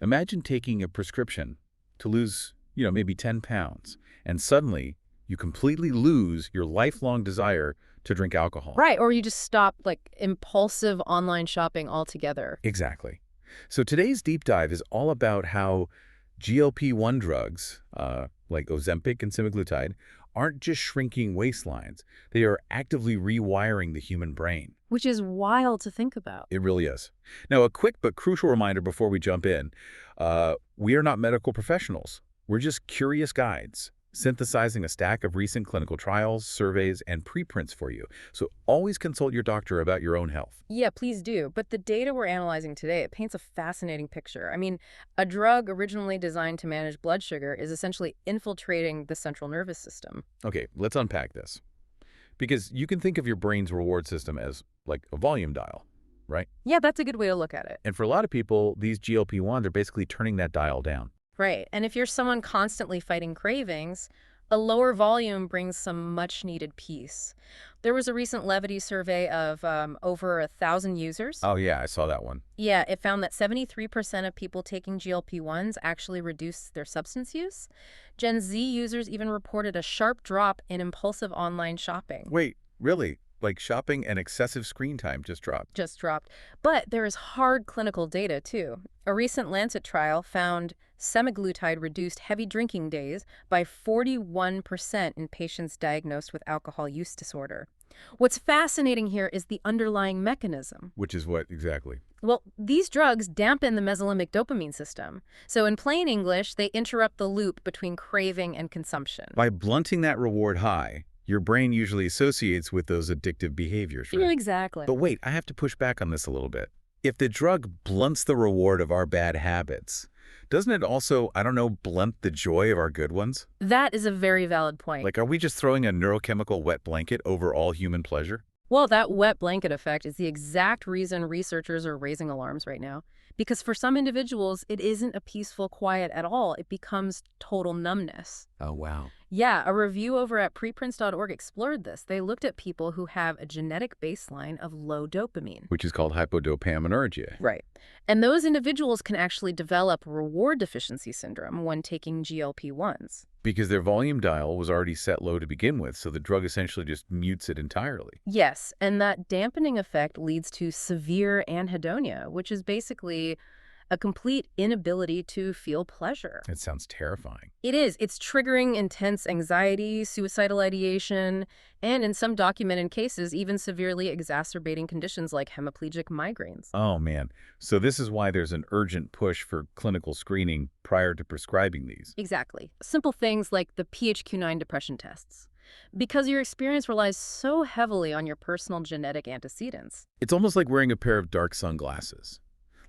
Imagine taking a prescription to lose, maybe 10 pounds, and suddenly you completely lose your lifelong desire to drink alcohol. Right, or you just stop, like, impulsive online shopping altogether. Exactly. So today's deep dive is all about how GLP-1 drugs, like Ozempic and semaglutide, aren't just shrinking waistlines. They are actively rewiring the human brain. Which is wild to think about. It really is. Now, a quick but crucial reminder before we jump in. We are not medical professionals. We're just curious guides, synthesizing a stack of recent clinical trials, surveys, and preprints for you. So always consult your doctor about your own health. Yeah, please do. But the data we're analyzing today, it paints a fascinating picture. I mean, a drug originally designed to manage blood sugar is essentially infiltrating the central nervous system. Okay, let's unpack this. Because you can think of your brain's reward system as like a volume dial, right? Yeah, that's a good way to look at it. And for a lot of people, these GLP-1s are basically turning that dial down. Right. And if you're someone constantly fighting cravings, a lower volume brings some much-needed peace. There was a recent Levity survey of over 1,000 users. Oh, yeah, I saw that one. Yeah, it found that 73% of people taking GLP-1s actually reduced their substance use. Gen Z users even reported a sharp drop in impulsive online shopping. Wait, really? Like shopping and excessive screen time just dropped? Just dropped. But there is hard clinical data, too. A recent Lancet trial found semaglutide reduced heavy drinking days by 41% in patients diagnosed with alcohol use disorder. What's fascinating here is the underlying mechanism. Which is what exactly? Well, these drugs dampen the mesolimbic dopamine system. So in plain English, they interrupt the loop between craving and consumption. By blunting that reward high, your brain usually associates with those addictive behaviors, right? Yeah, exactly. But wait, I have to push back on this a little bit. If the drug blunts the reward of our bad habits, doesn't it also, blunt the joy of our good ones? That is a very valid point. Like, are we just throwing a neurochemical wet blanket over all human pleasure? Well, that wet blanket effect is the exact reason researchers are raising alarms right now. Because for some individuals, it isn't a peaceful quiet at all. It becomes total numbness. Oh, wow. Yeah, a review over at preprints.org explored this. They looked at people who have a genetic baseline of low dopamine. Which is called hypodopaminergia. Right. And those individuals can actually develop reward deficiency syndrome when taking GLP-1s. Because their volume dial was already set low to begin with, so the drug essentially just mutes it entirely. Yes, and that dampening effect leads to severe anhedonia, which is basically a complete inability to feel pleasure. It sounds terrifying. It is. It's triggering intense anxiety, suicidal ideation, and in some documented cases, even severely exacerbating conditions like hemiplegic migraines. Oh, man. So this is why there's an urgent push for clinical screening prior to prescribing these. Exactly. Simple things like the PHQ-9 depression tests. Because your experience relies so heavily on your personal genetic antecedents. It's almost like wearing a pair of dark sunglasses.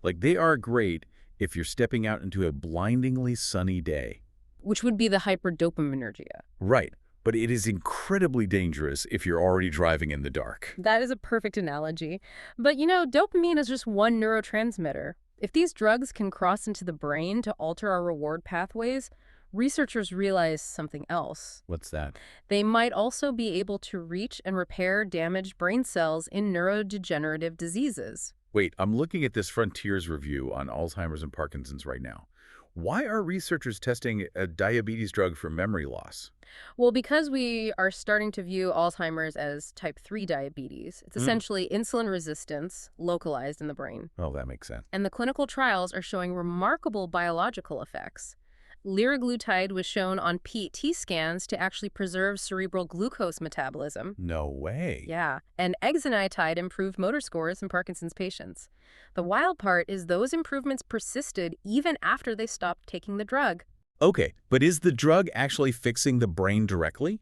Like, they are great if you're stepping out into a blindingly sunny day. Which would be the hyperdopaminergia. Right. But it is incredibly dangerous if you're already driving in the dark. That is a perfect analogy. But dopamine is just one neurotransmitter. If these drugs can cross into the brain to alter our reward pathways, researchers realize something else. What's that? They might also be able to reach and repair damaged brain cells in neurodegenerative diseases. Wait, I'm looking at this Frontiers review on Alzheimer's and Parkinson's right now. Why are researchers testing a diabetes drug for memory loss? Well, because we are starting to view Alzheimer's as type 3 diabetes. It's essentially insulin resistance localized in the brain. Oh, that makes sense. And the clinical trials are showing remarkable biological effects. Liraglutide was shown on PET scans to actually preserve cerebral glucose metabolism. No way. Yeah, and exenatide improved motor scores in Parkinson's patients. The wild part is those improvements persisted even after they stopped taking the drug. Okay, but is the drug actually fixing the brain directly?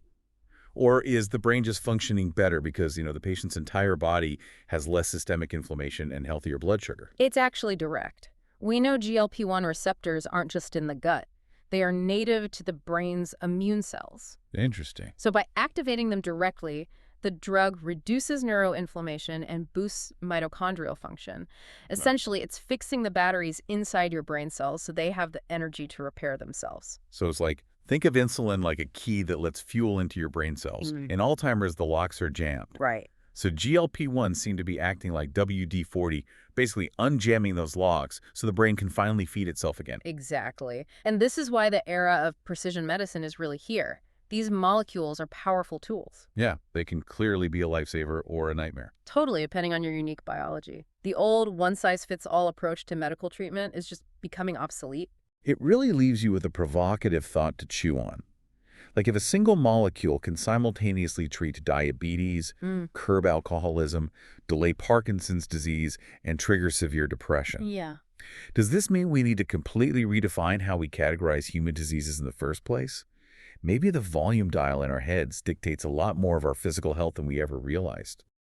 Or is the brain just functioning better because, the patient's entire body has less systemic inflammation and healthier blood sugar? It's actually direct. We know GLP-1 receptors aren't just in the gut. They are native to the brain's immune cells. Interesting. So by activating them directly, the drug reduces neuroinflammation and boosts mitochondrial function. Essentially, it's fixing the batteries inside your brain cells so they have the energy to repair themselves. So it's like, think of insulin like a key that lets fuel into your brain cells. In Alzheimer's, the locks are jammed. Right. So GLP-1 seem to be acting like WD-40, basically unjamming those logs so the brain can finally feed itself again. Exactly. And this is why the era of precision medicine is really here. These molecules are powerful tools. Yeah, they can clearly be a lifesaver or a nightmare. Totally, depending on your unique biology. The old one-size-fits-all approach to medical treatment is just becoming obsolete. It really leaves you with a provocative thought to chew on. Like if a single molecule can simultaneously treat diabetes, Mm. curb alcoholism, delay Parkinson's disease, and trigger severe depression. Yeah. Does this mean we need to completely redefine how we categorize human diseases in the first place? Maybe the volume dial in our heads dictates a lot more of our physical health than we ever realized.